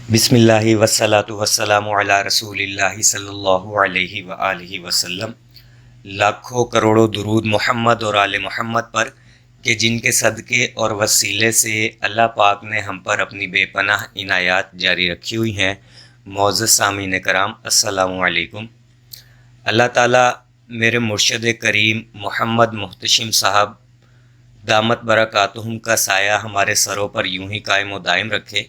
بسم اللہ والصلاۃ والسلام علی رسول اللہ صلی اللہ علیہ وآلہ وسلم۔ لاکھوں کروڑوں درود محمد اور آل محمد پر کہ جن کے صدقے اور وسیلے سے اللہ پاک نے ہم پر اپنی بے پناہ عنایات جاری رکھی ہوئی ہیں۔ معزز سامعین کرام، السلام علیکم۔ اللہ تعالیٰ میرے مرشد کریم محمد محتشم صاحب دامت برکاتہم کا سایہ ہمارے سروں پر یوں ہی قائم و دائم رکھے،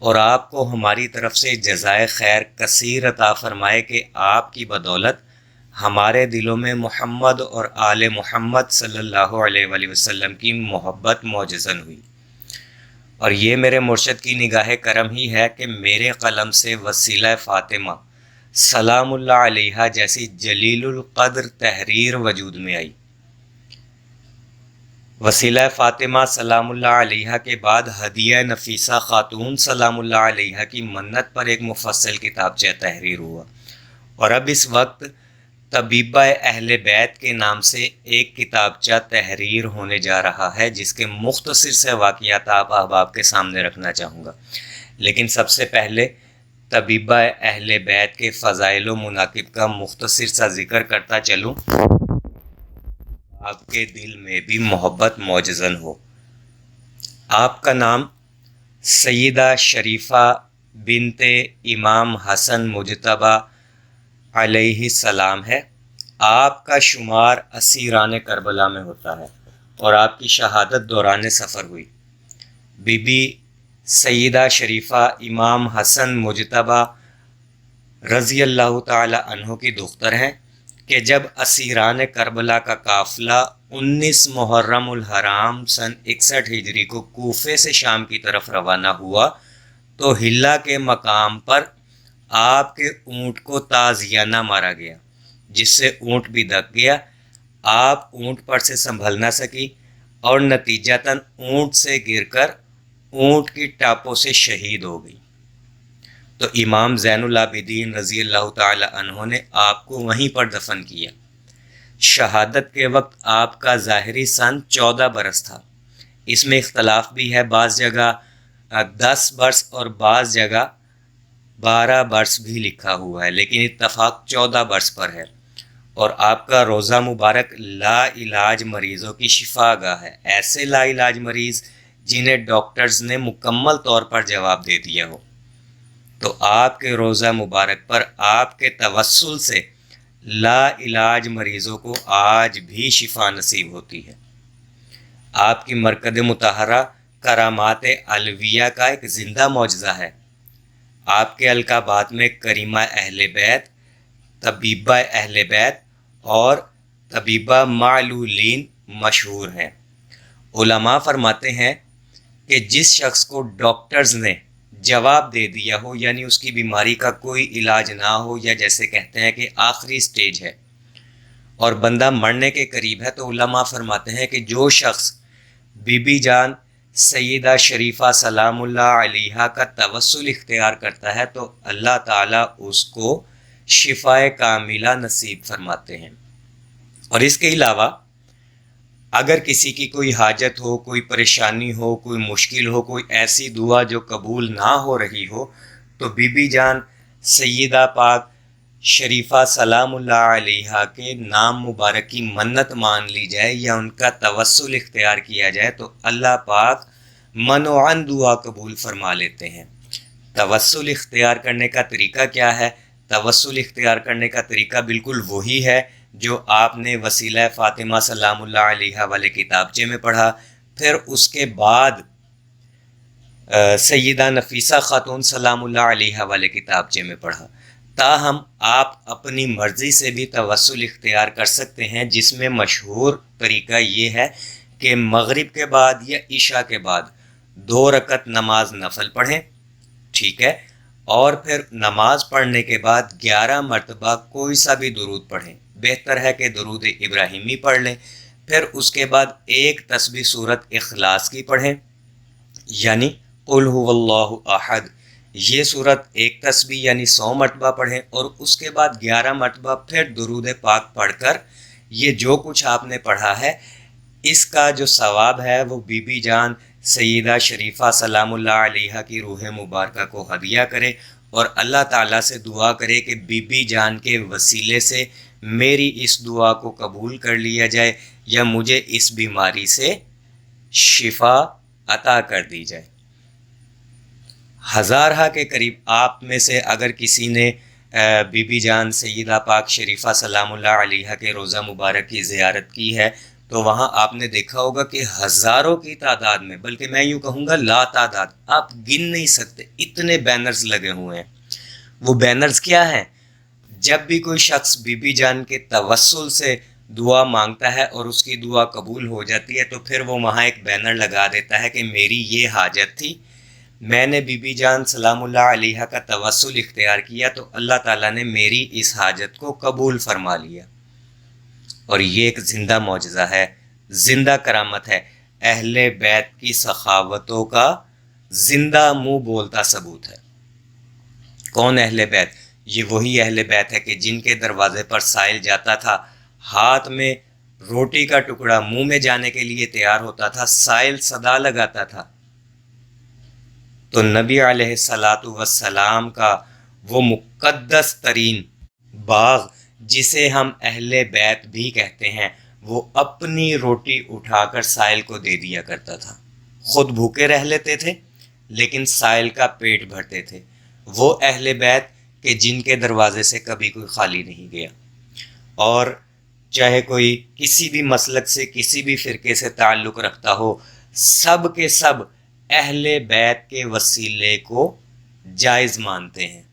اور آپ کو ہماری طرف سے جزائے خیر کثیر عطا فرمائے کہ آپ کی بدولت ہمارے دلوں میں محمد اور آل محمد صلی اللہ علیہ وآلہ وسلم کی محبت معجزن ہوئی، اور یہ میرے مرشد کی نگاہ کرم ہی ہے کہ میرے قلم سے وسیلہ فاطمہ سلام اللہ علیہا جیسی جلیل القدر تحریر وجود میں آئی۔ وسیلہ فاطمہ سلام اللہ علیہا کے بعد ہدیہ نفیسہ خاتون سلام اللہ علیہا کی منت پر ایک مفصل کتابچہ تحریر ہوا، اور اب اس وقت طبیبہ اہل بیت کے نام سے ایک کتابچہ تحریر ہونے جا رہا ہے، جس کے مختصر سے واقعات آپ احباب کے سامنے رکھنا چاہوں گا۔ لیکن سب سے پہلے طبیبہ اہل بیت کے فضائل و مناقب کا مختصر سا ذکر کرتا چلوں، آپ کے دل میں بھی محبت معجزن ہو۔ آپ کا نام سیدہ شریفہ بنت امام حسن مجتبیٰ علیہ السلام ہے۔ آپ کا شمار اسیران کربلا میں ہوتا ہے، اور آپ کی شہادت دوران سفر ہوئی۔ بی بی سیدہ شریفہ امام حسن مجتبیٰ رضی اللہ تعالی عنہ کی دختر ہیں کہ جب اسیران کربلا کا قافلہ 19 محرم الحرام سن 61 ہجری کو کوفے سے شام کی طرف روانہ ہوا تو ہلا کے مقام پر آپ کے اونٹ کو تازیانہ مارا گیا، جس سے اونٹ بھی دک گیا۔ آپ اونٹ پر سے سنبھل نہ سکی اور نتیجتاً اونٹ سے گر کر اونٹ کی ٹاپوں سے شہید ہو گئی، تو امام زین العابدین رضی اللہ تعالی عنہ نے آپ کو وہیں پر دفن کیا۔ شہادت کے وقت آپ کا ظاہری سن 14 برس تھا۔ اس میں اختلاف بھی ہے، بعض جگہ 10 برس اور بعض جگہ 12 برس بھی لکھا ہوا ہے، لیکن اتفاق 14 برس پر ہے۔ اور آپ کا روزہ مبارک لا علاج مریضوں کی شفا گاہ ہے، ایسے لا علاج مریض جنہیں ڈاکٹرز نے مکمل طور پر جواب دے دیا ہو، تو آپ کے روزہ مبارک پر آپ کے توسل سے لا علاج مریضوں کو آج بھی شفا نصیب ہوتی ہے۔ آپ کی مرکز مطہرہ کرامات علویہ کا ایک زندہ معجزہ ہے۔ آپ کے القابات میں کریمہ اہل بیت، طبیبہ اہل بیت اور طبیبہ معلولین مشہور ہیں۔ علماء فرماتے ہیں کہ جس شخص کو ڈاکٹرز نے جواب دے دیا ہو، یعنی اس کی بیماری کا کوئی علاج نہ ہو، یا جیسے کہتے ہیں کہ آخری سٹیج ہے اور بندہ مرنے کے قریب ہے، تو علماء فرماتے ہیں کہ جو شخص بی بی جان سیدہ شریفہ سلام اللہ علیہا کا توسل اختیار کرتا ہے تو اللہ تعالیٰ اس کو شفائے کاملہ نصیب فرماتے ہیں۔ اور اس کے علاوہ اگر کسی کی کوئی حاجت ہو، کوئی پریشانی ہو، کوئی مشکل ہو، کوئی ایسی دعا جو قبول نہ ہو رہی ہو، تو بی بی جان سیدہ پاک شریفہ سلام اللہ علیہا کے نام مبارک کی منت مان لی جائے یا ان کا توسل اختیار کیا جائے تو اللہ پاک منوعاً دعا قبول فرما لیتے ہیں۔ توسل اختیار کرنے کا طریقہ کیا ہے؟ توسل اختیار کرنے کا طریقہ بالکل وہی ہے جو آپ نے وسیلہ فاطمہ سلام اللہ علیہا والے کتابچے میں پڑھا، پھر اس کے بعد سیدہ نفیسہ خاتون سلام اللہ علیہا والے کتابچے میں پڑھا۔ تاہم آپ اپنی مرضی سے بھی توسل اختیار کر سکتے ہیں، جس میں مشہور طریقہ یہ ہے کہ مغرب کے بعد یا عشاء کے بعد 2 رکعت نماز نفل پڑھیں، ٹھیک ہے، اور پھر نماز پڑھنے کے بعد 11 مرتبہ کوئی سا بھی درود پڑھیں، بہتر ہے کہ درود ابراہیمی پڑھ لیں، پھر اس کے بعد ایک تسبیح سورت اخلاص کی پڑھیں، یعنی قل هو اللہ احد، یہ صورت ایک تسبیح یعنی 100 مرتبہ پڑھیں، اور اس کے بعد 11 مرتبہ پھر درود پاک پڑھ کر یہ جو کچھ آپ نے پڑھا ہے اس کا جو ثواب ہے وہ بی بی جان سیدہ شریفہ سلام اللہ علیہ کی روح مبارکہ کو ہدیہ کرے اور اللہ تعالیٰ سے دعا کرے کہ بی بی جان کے وسیلے سے میری اس دعا کو قبول کر لیا جائے یا مجھے اس بیماری سے شفا عطا کر دی جائے۔ ہزارہ کے قریب آپ میں سے اگر کسی نے بی بی جان سیدہ پاک شریفہ سلام اللہ علیہ کے روضہ مبارک کی زیارت کی ہے تو وہاں آپ نے دیکھا ہوگا کہ ہزاروں کی تعداد میں، بلکہ میں یوں کہوں گا لا تعداد، آپ گن نہیں سکتے اتنے بینرز لگے ہوئے ہیں۔ وہ بینرز کیا ہیں؟ جب بھی کوئی شخص بی بی جان کے توسل سے دعا مانگتا ہے اور اس کی دعا قبول ہو جاتی ہے تو پھر وہ وہاں ایک بینر لگا دیتا ہے کہ میری یہ حاجت تھی، میں نے بی بی جان سلام اللہ علیہ کا توسل اختیار کیا تو اللہ تعالیٰ نے میری اس حاجت کو قبول فرما لیا۔ اور یہ ایک زندہ معجزہ ہے، زندہ کرامت ہے، اہل بیت کی سخاوتوں کا زندہ منہ بولتا ثبوت ہے۔ کون اہل بیت؟ یہ وہی اہل بیت ہے کہ جن کے دروازے پر سائل جاتا تھا، ہاتھ میں روٹی کا ٹکڑا منہ میں جانے کے لیے تیار ہوتا تھا، سائل صدا لگاتا تھا تو نبی علیہ الصلاۃ والسلام کا وہ مقدس ترین باغ جسے ہم اہل بیت بھی کہتے ہیں، وہ اپنی روٹی اٹھا کر سائل کو دے دیا کرتا تھا۔ خود بھوکے رہ لیتے تھے لیکن سائل کا پیٹ بھرتے تھے۔ وہ اہل بیت کہ جن کے دروازے سے کبھی کوئی خالی نہیں گیا، اور چاہے کوئی کسی بھی مسلک سے کسی بھی فرقے سے تعلق رکھتا ہو، سب کے سب اہل بیت کے وسیلے کو جائز مانتے ہیں۔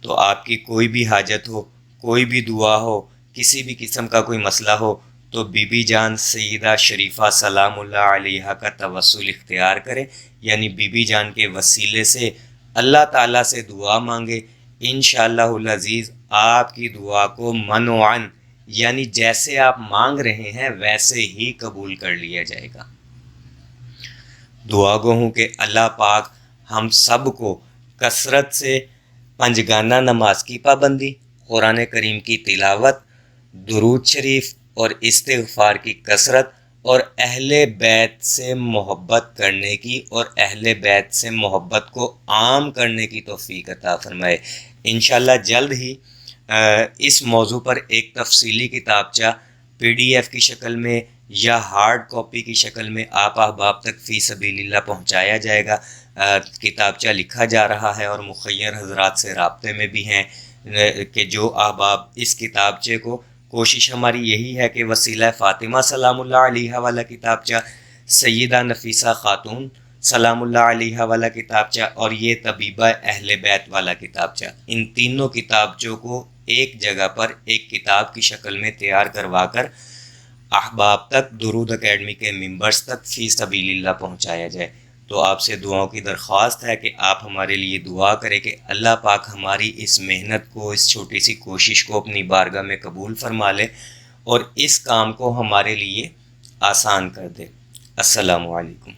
تو آپ کی کوئی بھی حاجت ہو، کوئی بھی دعا ہو، کسی بھی قسم کا کوئی مسئلہ ہو تو بی بی جان سیدہ شریفہ سلام اللہ علیہ کا توسل اختیار کرے، یعنی بی بی جان کے وسیلے سے اللہ تعالیٰ سے دعا مانگے، انشاءاللہ العزیز آپ کی دعا کو منوعاً یعنی جیسے آپ مانگ رہے ہیں ویسے ہی قبول کر لیا جائے گا۔ دعا گو ہوں کہ اللہ پاک ہم سب کو کثرت سے پنجگانہ نماز کی پابندی، قرآن کریم کی تلاوت، درود شریف اور استغفار کی کثرت اور اہل بیت سے محبت کرنے کی اور اہل بیت سے محبت کو عام کرنے کی توفیق عطا فرمائے۔ انشاءاللہ جلد ہی اس موضوع پر ایک تفصیلی کتابچہ PDF کی شکل میں یا ہارڈ کاپی کی شکل میں آپ احباب تک فی سبیل اللہ پہنچایا جائے گا۔ کتابچہ لکھا جا رہا ہے اور مخیر حضرات سے رابطے میں بھی ہیں کہ جو احباب اس کتابچے کو، کوشش ہماری یہی ہے کہ وسیلہ فاطمہ سلام اللہ علیہ والا کتابچہ، سیدہ نفیسہ خاتون سلام اللہ علیہ والا کتابچہ اور یہ طبیبہ اہل بیت والا کتابچہ، ان تینوں کتابچوں کو ایک جگہ پر ایک کتاب کی شکل میں تیار کروا کر احباب تک درود اکیڈمی کے ممبرز تک فی سبیل اللہ پہنچایا جائے۔ تو آپ سے دعاؤں کی درخواست ہے کہ آپ ہمارے لیے دعا کریں کہ اللہ پاک ہماری اس محنت کو، اس چھوٹی سی کوشش کو اپنی بارگاہ میں قبول فرما لے اور اس کام کو ہمارے لیے آسان کر دے۔ السلام علیکم۔